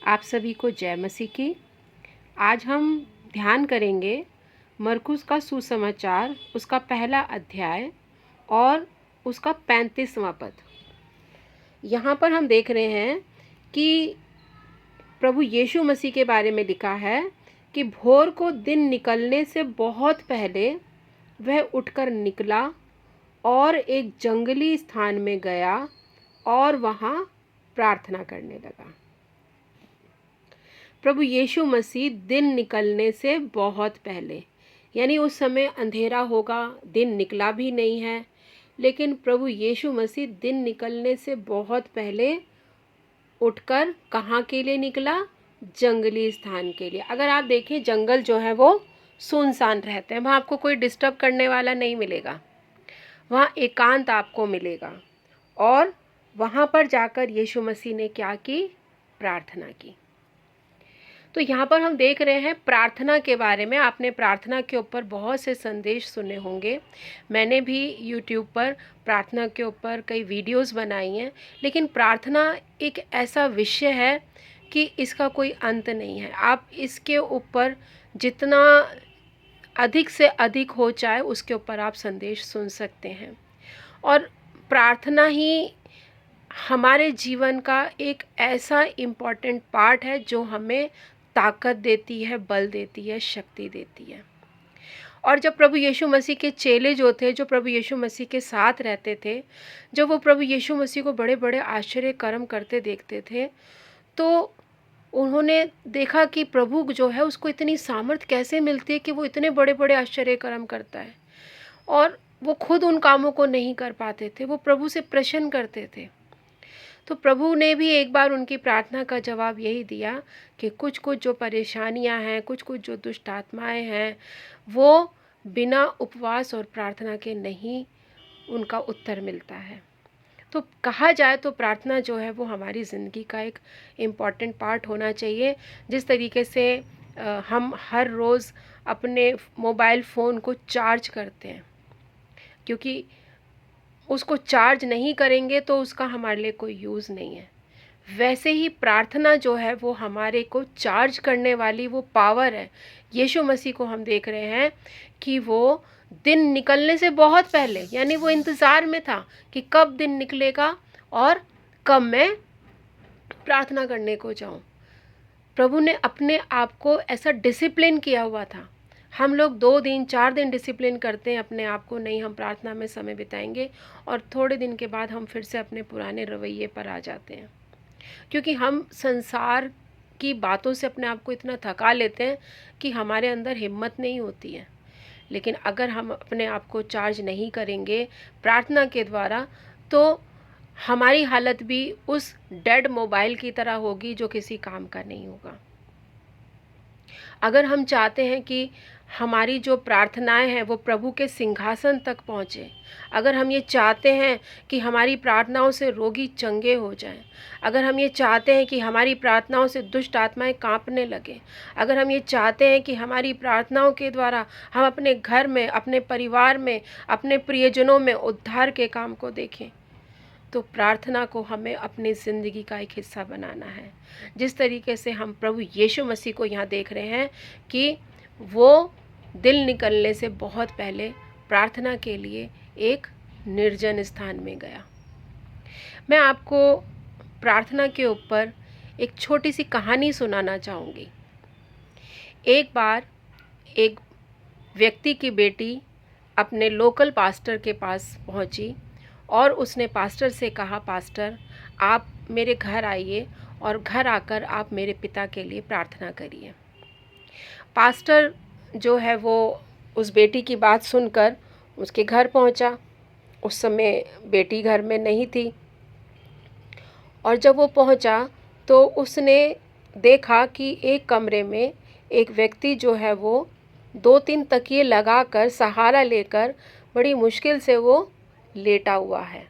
आप सभी को जय मसीह की। आज हम ध्यान करेंगे मरकुस का सुसमाचार, उसका पहला अध्याय और उसका 35वां पद। यहाँ पर हम देख रहे हैं कि प्रभु यीशु मसीह के बारे में लिखा है कि भोर को दिन निकलने से बहुत पहले वह उठकर निकला और एक जंगली स्थान में गया और वहाँ प्रार्थना करने लगा। प्रभु यीशु मसीह दिन निकलने से बहुत पहले, यानी उस समय अंधेरा होगा, दिन निकला भी नहीं है, लेकिन प्रभु यीशु मसीह दिन निकलने से बहुत पहले उठकर कहाँ के लिए निकला? जंगली स्थान के लिए। अगर आप देखें, जंगल जो है वो सुनसान रहते हैं, वहाँ आपको कोई डिस्टर्ब करने वाला नहीं मिलेगा, वहाँ एकांत आपको मिलेगा। और वहाँ पर जाकर यीशु मसीह ने क्या की? प्रार्थना की। तो यहाँ पर हम देख रहे हैं प्रार्थना के बारे में। आपने प्रार्थना के ऊपर बहुत से संदेश सुने होंगे, मैंने भी YouTube पर प्रार्थना के ऊपर कई वीडियोस बनाई हैं। लेकिन प्रार्थना एक ऐसा विषय है कि इसका कोई अंत नहीं है। आप इसके ऊपर जितना अधिक से अधिक हो चाहे उसके ऊपर आप संदेश सुन सकते हैं। और प्रार्थना ही हमारे जीवन का एक ऐसा इम्पॉर्टेंट पार्ट है जो हमें ताकत देती है, बल देती है, शक्ति देती है। और जब प्रभु यीशु मसीह के चेले जो थे, जो प्रभु यीशु मसीह के साथ रहते थे, जब वो प्रभु यीशु मसीह को बड़े बड़े आश्चर्य कर्म करते देखते थे, तो उन्होंने देखा कि प्रभु जो है उसको इतनी सामर्थ कैसे मिलती है कि वो इतने बड़े बड़े आश्चर्य कर्म करता है। और वो खुद उन कामों को नहीं कर पाते थे, वो प्रभु से प्रश्न करते थे। तो प्रभु ने भी एक बार उनकी प्रार्थना का जवाब यही दिया कि कुछ कुछ जो परेशानियां हैं, कुछ कुछ जो दुष्ट आत्माएं हैं, वो बिना उपवास और प्रार्थना के नहीं उनका उत्तर मिलता है। तो कहा जाए तो प्रार्थना जो है वो हमारी ज़िंदगी का एक इम्पॉर्टेंट पार्ट होना चाहिए। जिस तरीके से हम हर रोज़ अपने मोबाइल फ़ोन को चार्ज करते हैं, क्योंकि उसको चार्ज नहीं करेंगे तो उसका हमारे लिए कोई यूज़ नहीं है, वैसे ही प्रार्थना जो है वो हमारे को चार्ज करने वाली वो पावर है। यीशु मसीह को हम देख रहे हैं कि वो दिन निकलने से बहुत पहले, यानी वो इंतज़ार में था कि कब दिन निकलेगा और कब मैं प्रार्थना करने को जाऊं। प्रभु ने अपने आप को ऐसा डिसिप्लिन किया हुआ था। हम लोग 2 दिन 4 दिन डिसिप्लिन करते हैं अपने आप को, नहीं हम प्रार्थना में समय बिताएंगे, और थोड़े दिन के बाद हम फिर से अपने पुराने रवैये पर आ जाते हैं, क्योंकि हम संसार की बातों से अपने आप को इतना थका लेते हैं कि हमारे अंदर हिम्मत नहीं होती है। लेकिन अगर हम अपने आप को चार्ज नहीं करेंगे प्रार्थना के द्वारा, तो हमारी हालत भी उस डेड मोबाइल की तरह होगी जो किसी काम का नहीं होगा। अगर हम चाहते हैं कि हमारी जो प्रार्थनाएं हैं वो प्रभु के सिंहासन तक पहुँचे, अगर हम ये चाहते हैं कि हमारी प्रार्थनाओं से रोगी चंगे हो जाएं, अगर हम ये चाहते हैं कि हमारी प्रार्थनाओं से दुष्ट आत्माएं कांपने लगें, अगर हम ये चाहते हैं कि हमारी प्रार्थनाओं के द्वारा हम अपने घर में, अपने परिवार में, अपने प्रियजनों में उद्धार के काम को देखें, तो प्रार्थना को हमें अपनी ज़िंदगी का एक हिस्सा बनाना है। जिस तरीके से हम प्रभु यीशु मसीह को यहाँ देख रहे हैं कि वो दिन निकलने से बहुत पहले प्रार्थना के लिए एक निर्जन स्थान में गया। मैं आपको प्रार्थना के ऊपर एक छोटी सी कहानी सुनाना चाहूँगी। एक बार एक व्यक्ति की बेटी अपने लोकल पास्टर के पास पहुँची और उसने पास्टर से कहा, पास्टर आप मेरे घर आइए और घर आकर आप मेरे पिता के लिए प्रार्थना करिए। पास्टर जो है वो उस बेटी की बात सुनकर उसके घर पहुंचा। उस समय बेटी घर में नहीं थी, और जब वो पहुंचा तो उसने देखा कि एक कमरे में एक व्यक्ति जो है वो 2-3 तकिए लगाकर, सहारा लेकर बड़ी मुश्किल से वो लेटा हुआ है,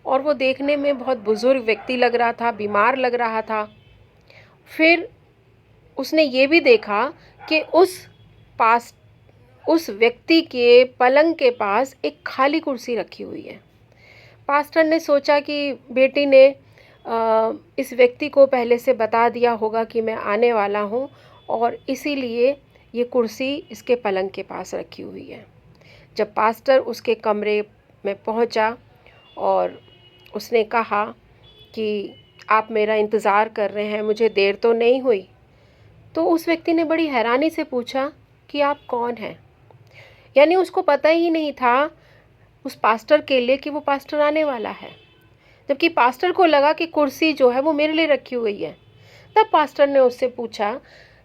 और वो देखने में बहुत बुज़ुर्ग व्यक्ति लग रहा था, बीमार लग रहा था। फिर उसने ये भी देखा कि उस व्यक्ति के पलंग के पास एक खाली कुर्सी रखी हुई है। पास्टर ने सोचा कि बेटी ने इस व्यक्ति को पहले से बता दिया होगा कि मैं आने वाला हूँ और इसीलिए ये कुर्सी इसके पलंग के पास रखी हुई है। जब पास्टर उसके कमरे में पहुँचा और उसने कहा कि आप मेरा इंतज़ार कर रहे हैं, मुझे देर तो नहीं हुई? तो उस व्यक्ति ने बड़ी हैरानी से पूछा कि आप कौन हैं? यानी उसको पता ही नहीं था उस पास्टर के लिए कि वो पास्टर आने वाला है, जबकि पास्टर को लगा कि कुर्सी जो है वो मेरे लिए रखी हुई है। तब पास्टर ने उससे पूछा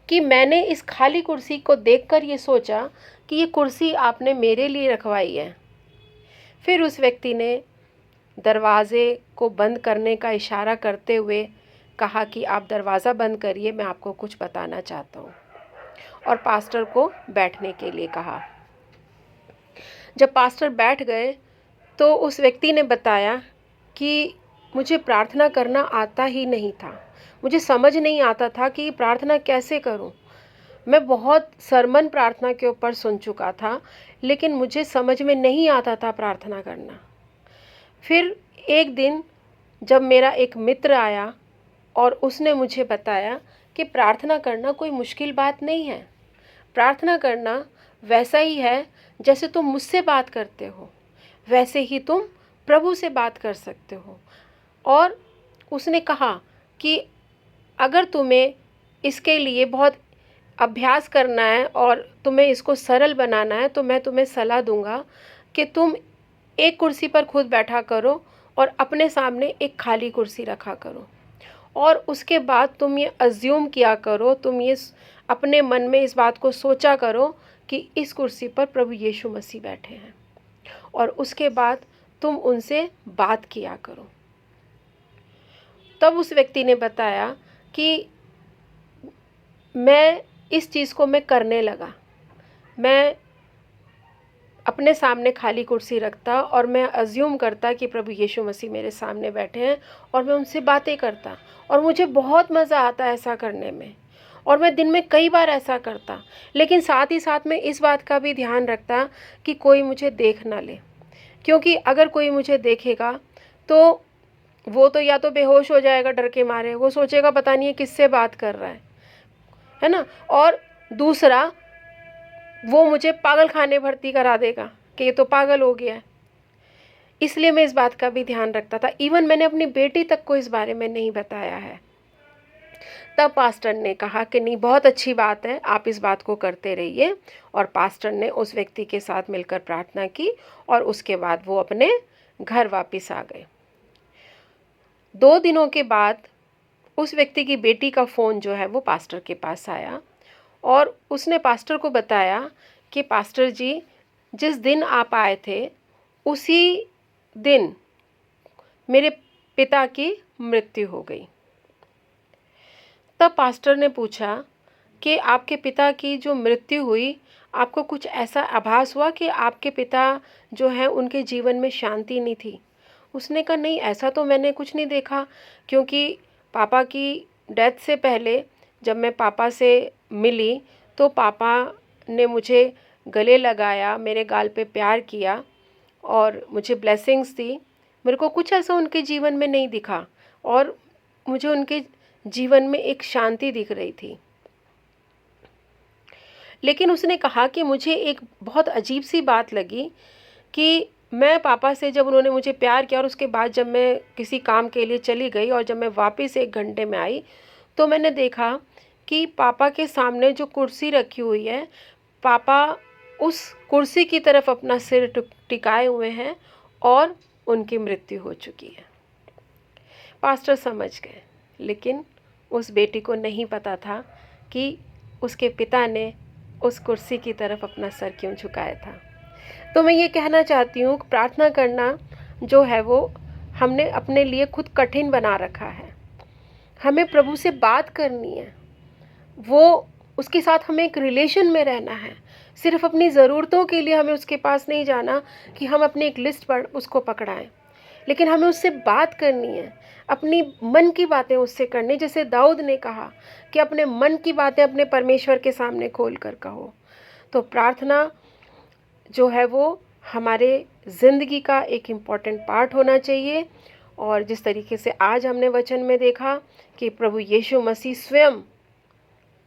कि मैंने इस खाली कुर्सी को देखकर ये सोचा कि ये कुर्सी आपने मेरे लिए रखवाई है। फिर उस व्यक्ति ने दरवाज़े को बंद करने का इशारा करते हुए कहा कि आप दरवाज़ा बंद करिए, मैं आपको कुछ बताना चाहता हूँ, और पास्टर को बैठने के लिए कहा। जब पास्टर बैठ गए तो उस व्यक्ति ने बताया कि मुझे प्रार्थना करना आता ही नहीं था, मुझे समझ नहीं आता था कि प्रार्थना कैसे करूं। मैं बहुत सरमन प्रार्थना के ऊपर सुन चुका था, लेकिन मुझे समझ में नहीं आता था प्रार्थना करना। फिर एक दिन जब मेरा एक मित्र आया और उसने मुझे बताया कि प्रार्थना करना कोई मुश्किल बात नहीं है, प्रार्थना करना वैसा ही है जैसे तुम मुझसे बात करते हो, वैसे ही तुम प्रभु से बात कर सकते हो। और उसने कहा कि अगर तुम्हें इसके लिए बहुत अभ्यास करना है और तुम्हें इसको सरल बनाना है तो मैं तुम्हें सलाह दूंगा कि तुम एक कुर्सी पर खुद बैठा करो और अपने सामने एक खाली कुर्सी रखा करो, और उसके बाद तुम ये अज्यूम किया करो, तुम ये अपने मन में इस बात को सोचा करो कि इस कुर्सी पर प्रभु यीशु मसीह बैठे हैं, और उसके बाद तुम उनसे बात किया करो। तब उस व्यक्ति ने बताया कि मैं इस चीज़ को मैं करने लगा। मैं अपने सामने खाली कुर्सी रखता और मैं अज्यूम करता कि प्रभु यीशु मसीह मेरे सामने बैठे हैं और मैं उनसे बातें करता, और मुझे बहुत मज़ा आता ऐसा करने में, और मैं दिन में कई बार ऐसा करता। लेकिन साथ ही साथ में इस बात का भी ध्यान रखता कि कोई मुझे देख ना ले, क्योंकि अगर कोई मुझे देखेगा तो वो तो या तो बेहोश हो जाएगा डर के मारे, वो सोचेगा पता नहीं है किससे बात कर रहा है ना, और दूसरा वो मुझे पागल खाने भर्ती करा देगा कि ये तो पागल हो गया है। इसलिए मैं इस बात का भी ध्यान रखता था। इवन मैंने अपनी बेटी तक को इस बारे में नहीं बताया है। तब पास्टर ने कहा कि नहीं, बहुत अच्छी बात है, आप इस बात को करते रहिए। और पास्टर ने उस व्यक्ति के साथ मिलकर प्रार्थना की और उसके बाद वो अपने घर वापस आ गए। 2 दिनों के बाद उस व्यक्ति की बेटी का फ़ोन जो है वो पास्टर के पास आया और उसने पास्टर को बताया कि पास्टर जी, जिस दिन आप आए थे उसी दिन मेरे पिता की मृत्यु हो गई। तब पास्टर ने पूछा कि आपके पिता की जो मृत्यु हुई, आपको कुछ ऐसा आभास हुआ कि आपके पिता जो हैं उनके जीवन में शांति नहीं थी? उसने कहा नहीं, ऐसा तो मैंने कुछ नहीं देखा, क्योंकि पापा की डेथ से पहले जब मैं पापा से मिली तो पापा ने मुझे गले लगाया, मेरे गाल पे प्यार किया और मुझे ब्लेसिंग्स दी। मेरे को कुछ ऐसा उनके जीवन में नहीं दिखा और मुझे उनके जीवन में एक शांति दिख रही थी। लेकिन उसने कहा कि मुझे एक बहुत अजीब सी बात लगी कि मैं पापा से जब उन्होंने मुझे प्यार किया और उसके बाद जब मैं किसी काम के लिए चली गई और जब मैं वापस 1 घंटे में आई तो मैंने देखा कि पापा के सामने जो कुर्सी रखी हुई है, पापा उस कुर्सी की तरफ अपना सिर टिकाए हुए हैं और उनकी मृत्यु हो चुकी है। पास्टर समझ गए, लेकिन उस बेटी को नहीं पता था कि उसके पिता ने उस कुर्सी की तरफ अपना सर क्यों झुकाया था। तो मैं ये कहना चाहती हूँ, प्रार्थना करना जो है वो हमने अपने लिए खुद कठिन बना रखा है। हमें प्रभु से बात करनी है, वो उसके साथ हमें एक रिलेशन में रहना है। सिर्फ अपनी ज़रूरतों के लिए हमें उसके पास नहीं जाना कि हम अपनी एक लिस्ट पर उसको पकड़ाएं, लेकिन हमें उससे बात करनी है, अपनी मन की बातें उससे करनी। जैसे दाऊद ने कहा कि अपने मन की बातें अपने परमेश्वर के सामने खोल कर कहो। तो प्रार्थना जो है वो हमारे ज़िंदगी का एक इम्पॉर्टेंट पार्ट होना चाहिए और जिस तरीके से आज हमने वचन में देखा कि प्रभु यीशु मसीह स्वयं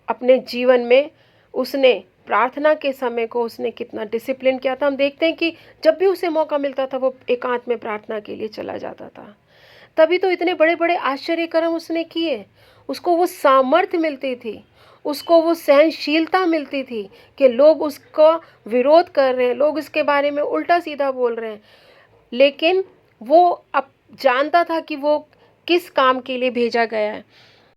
अपने जीवन में उसने प्रार्थना के समय को उसने कितना डिसिप्लिन किया था। हम देखते हैं कि जब भी उसे मौका मिलता था वो एकांत में प्रार्थना के लिए चला जाता था। तभी तो इतने बड़े बड़े आश्चर्य कर्म उसने किए। उसको वो सामर्थ्य मिलती थी, उसको वो सहनशीलता मिलती थी कि लोग उसका विरोध कर रहे हैं, लोग उसके बारे में उल्टा सीधा बोल रहे हैं, लेकिन वो अब जानता था कि वो किस काम के लिए भेजा गया है।